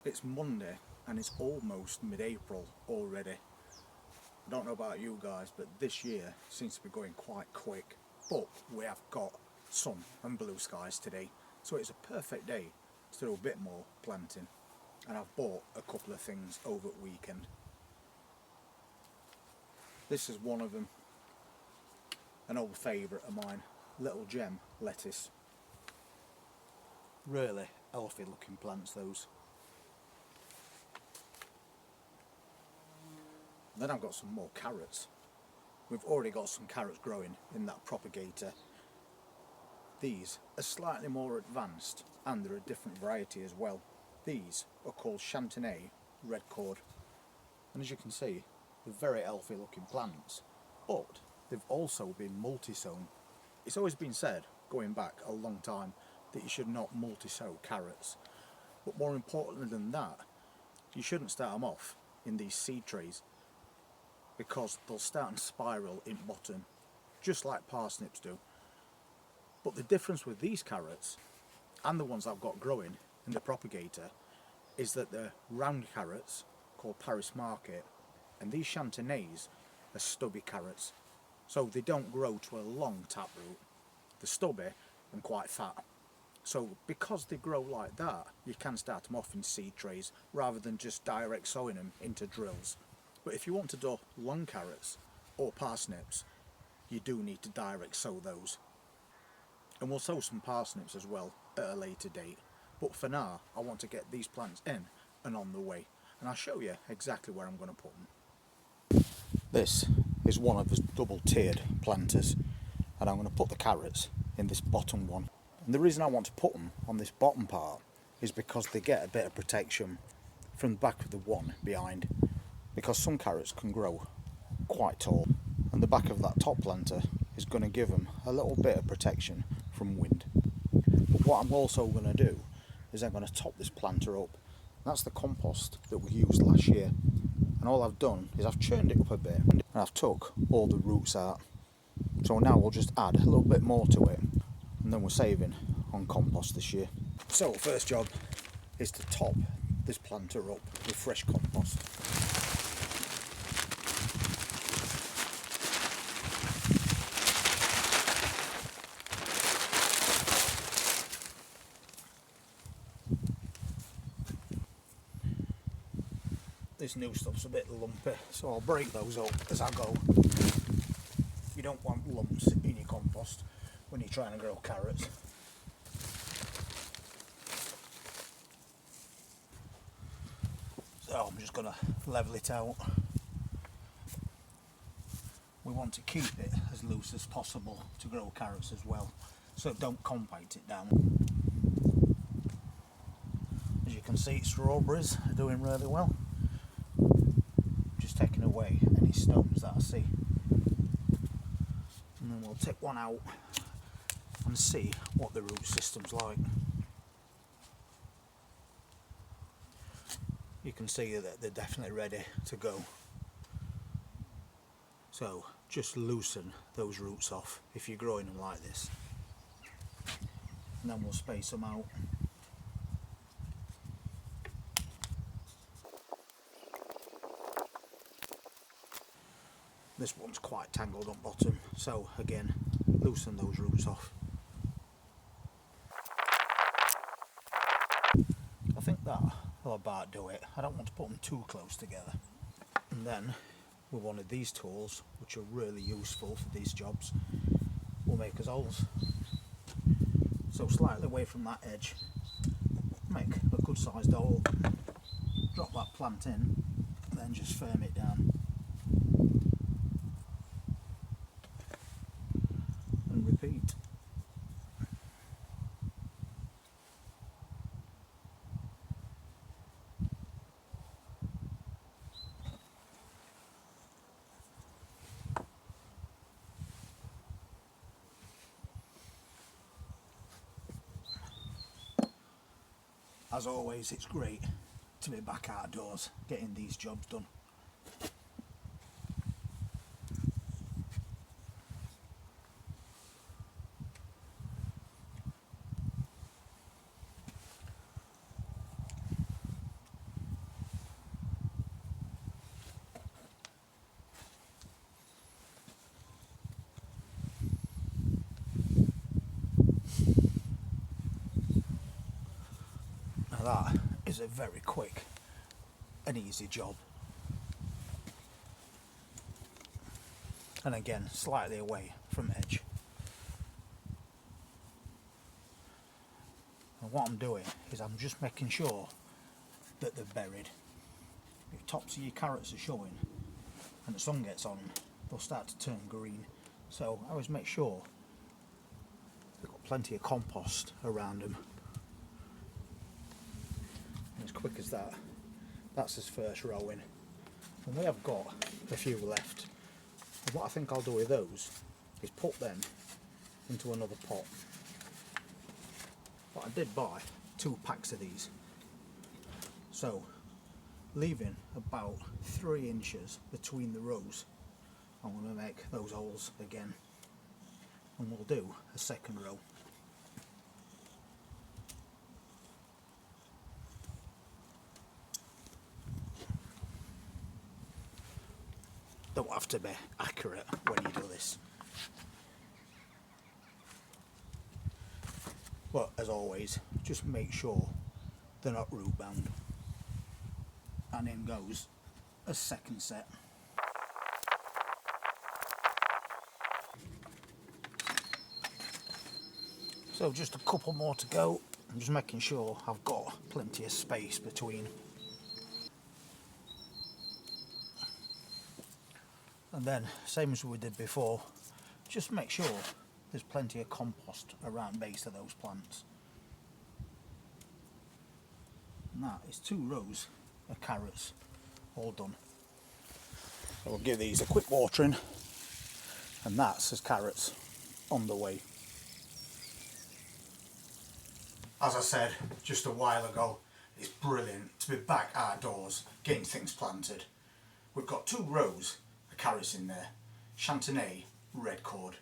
It's Monday and it's almost mid-April already. I don't know about you guys, but this year seems to be going quite quick. But we have got sun and blue skies today, so it's a perfect day to do a bit more planting. And I've bought a couple of things over the weekend. This is one of them, an old favourite of mine, little gem lettuce. Really healthy looking plants, those. Then I've got some more carrots. We've already got some carrots growing in that propagator. These are slightly more advanced and they're a different variety as well. These are called Chantenay red cord, and as you can see, they're very healthy looking plants, but they've also been multi-sown. It's always been said, going back a long time, that you should not multi-sow carrots, but more important than that, you shouldn't start them off in these seed trays, because they'll start and spiral in bottom, just like parsnips do. But the difference with these carrots and the ones I've got growing in the propagator is that they're round carrots called Paris Market, and these Chantenays are stubby carrots, so they don't grow to a long taproot. They're stubby and quite fat. So because they grow like that, you can start them off in seed trays rather than just direct sowing them into drills. But if you want to do long carrots or parsnips, you do need to direct sow those. And we'll sow some parsnips as well at a later date. But for now, I want to get these plants in and on the way. And I'll show you exactly where I'm going to put them. This is one of the double tiered planters. And I'm going to put the carrots in this bottom one. And the reason I want to put them on this bottom part is because they get a bit of protection from the back of the one behind. Because some carrots can grow quite tall, and the back of that top planter is going to give them a little bit of protection from wind. But what I'm also going to do is I'm going to top this planter up. That's the compost that we used last year, and all I've done is I've churned it up a bit and I've took all the roots out. So now we'll just add a little bit more to it, and then we're saving on compost this year. So first job is to top this planter up with fresh compost. This new stuff's a bit lumpy, so I'll break those up as I go. You don't want lumps in your compost when you're trying to grow carrots. So I'm just going to level it out. We want to keep it as loose as possible to grow carrots as well, so don't compact it down. As you can see, strawberries are doing really well. Just taking away any stones that I see. And then we'll take one out and see what the root system's like. You can see that they're definitely ready to go. So just loosen those roots off if you're growing them like this. And then we'll space them out. This one's quite tangled on bottom, so again, loosen those roots off. I think that'll about do it. I don't want to put them too close together. And then with one of these tools, which are really useful for these jobs, we'll make us holes. So slightly away from that edge, make a good sized hole, drop that plant in, then just firm it down. And repeat. As always, it's great to be back outdoors getting these jobs done. that is a very quick and easy job. And again, slightly away from edge. And what I'm doing is I'm just making sure that they're buried. If tops of your carrots are showing and the sun gets on, they'll start to turn green. So I always make sure they've got plenty of compost around them. And as quick as that, that's his first row in. And we have got a few left. And what I think I'll do with those is put them into another pot. But I did buy 2 packs of these. So, leaving about 3 inches between the rows, I'm going to make those holes again. And we'll do a second row. Don't have to be accurate when you do this. But as always, just make sure they're not root bound. And in goes a second set. So just a couple more to go. I'm just making sure I've got plenty of space between. And then, same as we did before, just make sure there's plenty of compost around the base of those plants. And that is 2 rows of carrots all done. So we'll give these a quick watering, and that's as carrots on the way. As I said just a while ago, it's brilliant to be back outdoors getting things planted. We've got 2 rows of carrots in there, Chantenay, red cord,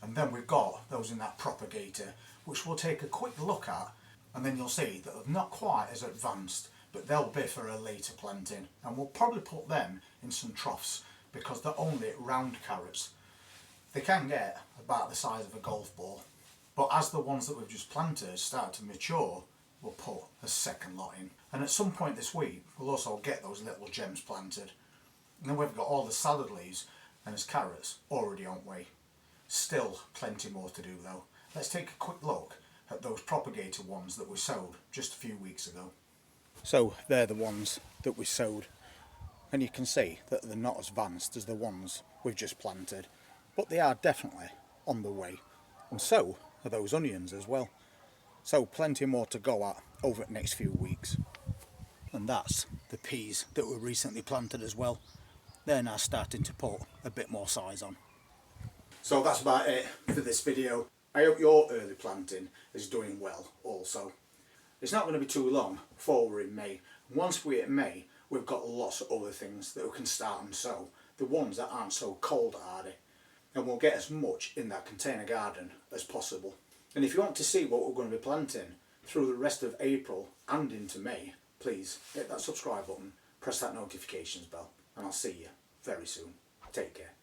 and then we've got those in that propagator, which we'll take a quick look at, and then you'll see that they're not quite as advanced, but they'll be for a later planting, and we'll probably put them in some troughs because they're only round carrots. They can get about the size of a golf ball, but as the ones that we've just planted start to mature, we'll put a second lot in. And at some point this week, we'll also get those little gems planted. And then we've got all the salad leaves and his carrots already on way. Still plenty more to do though. Let's take a quick look at those propagator ones that we sowed just a few weeks ago. So they're the ones that we sowed, and you can see that they're not as advanced as the ones we've just planted, but they are definitely on the way. And so are those onions as well. So plenty more to go at over the next few weeks. And that's the peas that were recently planted as well. They're now starting to put a bit more size on. So that's about it for this video. I hope your early planting is doing well also. It's not going to be too long before we're in May. Once we're in May, we've got lots of other things that we can start and sow. The ones that aren't so cold hardy. And we'll get as much in that container garden as possible. And if you want to see what we're going to be planting through the rest of April and into May, please hit that subscribe button, press that notifications bell, and I'll see you very soon. Take care.